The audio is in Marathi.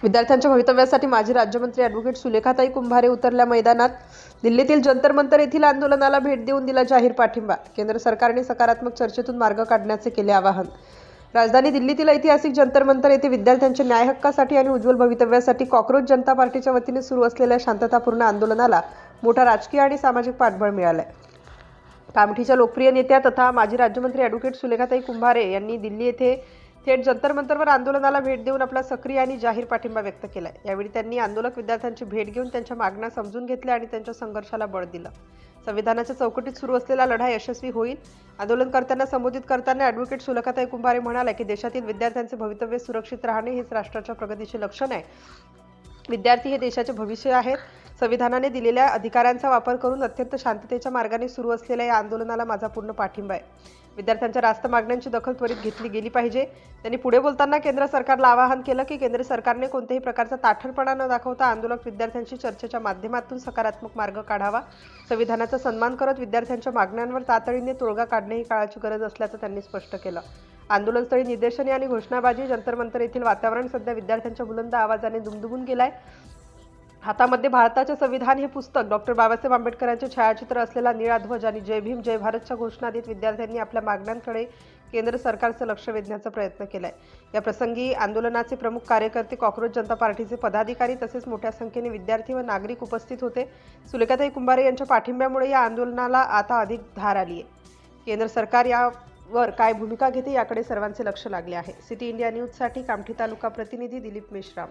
विद्यार्थ्यांच्या भवितव्यासाठी माजी राज्यमंत्री ॲडव्होकेट सुलेखाताई कुंभारे उतरल्या मैदानात। दिल्लीतील जंतर मंतर येथील आंदोलनाला भेट देऊन दिला जाहीर पाठिंबा। केंद्र सरकारने सकारात्मक चर्चेतून मार्ग काढण्याचे केले आवाहन। राजधानी दिल्लीतील ऐतिहासिक जंतर मंतर येथे विद्यार्थ्यांच्या न्याय हक्कासाठी आणि उज्ज्वल भवितव्यासाठी कॉकरोच जनता पार्टीच्या वतीने सुरू असलेल्या शांततापूर्ण आंदोलनाला मोठा राजकीय आणि सामाजिक पाठबळ मिळाले। कामठीच्या लोकप्रिय नेत्या तथा माजी राज्यमंत्री ॲडव्होकेट सुलेखाताई कुंभारे यांनी दिल्ली येथे थेट जंतर मंतरवर आंदोलनाला भेट देऊन आपला सक्रिय आणि जाहीर पाठिंबा व्यक्त केला। यावेळी त्यांनी आंदोलक विद्यार्थ्यांची भेट घेऊन त्यांच्या मागण्या समजून घेतल्या आणि त्यांच्या संघर्षाला बळ दिलं। संविधानाच्या चौकटीत सुरू असलेला लढा यशस्वी होईल। आंदोलनकर्त्यांना संबोधित करताना ॲडव्होकेट सुलेखाताई कुंभारे म्हणाले की देशातील विद्यार्थ्यांचे भवितव्य सुरक्षित राहणे हेच राष्ट्राच्या प्रगतीचे लक्षण आहे। विद्यार्थी हे देशाचे भविष्य आहेत। संविधानाने दिलेल्या अधिकारांचा वापर करून अत्यंत शांततेच्या मार्गाने सुरू असलेल्या या आंदोलनाला माझा पूर्ण पाठिंबा आहे। विद्यार्थ्यांच्या रास्त मागण्यांची दखल त्वरित घेतली गेली पाहिजे। त्यांनी पुढे बोलताना केंद्र सरकारला आवाहन केलं की केंद्र सरकारने कोणत्याही प्रकारचा ताठरपणा न दाखवता आंदोलक विद्यार्थ्यांशी चर्चेच्या माध्यमातून सकारात्मक मार्ग काढावा। संविधानाचा सन्मान करत विद्यार्थ्यांच्या मागण्यांवर तातडीने तोडगा काढणे ही काळाची गरज असल्याचं त्यांनी स्पष्ट केलं। आंदोलनस्थळी निदर्शने आणि घोषणाबाजी, जंतर मंतर येथील वातावरण सध्या विद्यार्थ्यांच्या बुलंद आवाजाने दुमदुमून गेलाय। हातामध्ये भारताचे संविधान हे पुस्तक, डॉक्टर बाबासाहेब आंबेडकरांचे छायाचित्र असलेला निळा ध्वज आणि जय भीम जय भारतच्या घोषणा देत विद्यार्थ्यांनी आपल्या मागण्यांकडे केंद्र सरकारचं लक्ष वेधण्याचा प्रयत्न केलाय। या प्रसंगी आंदोलनाचे प्रमुख कार्यकर्ते, कॉकरोच जनता पार्टीचे पदाधिकारी तसेच मोठ्या संख्येने विद्यार्थी व नागरिक उपस्थित होते। सुलेखाताई कुंभारे यांच्या पाठिंब्यामुळे या आंदोलनाला आता अधिक धार आली आहे। केंद्र सरकार यावर काय भूमिका घेते याकडे सर्वांचे लक्ष लागले आहे। सिटी इंडिया न्यूजसाठी कामठी तालुका प्रतिनिधी दिलीप मेश्राम।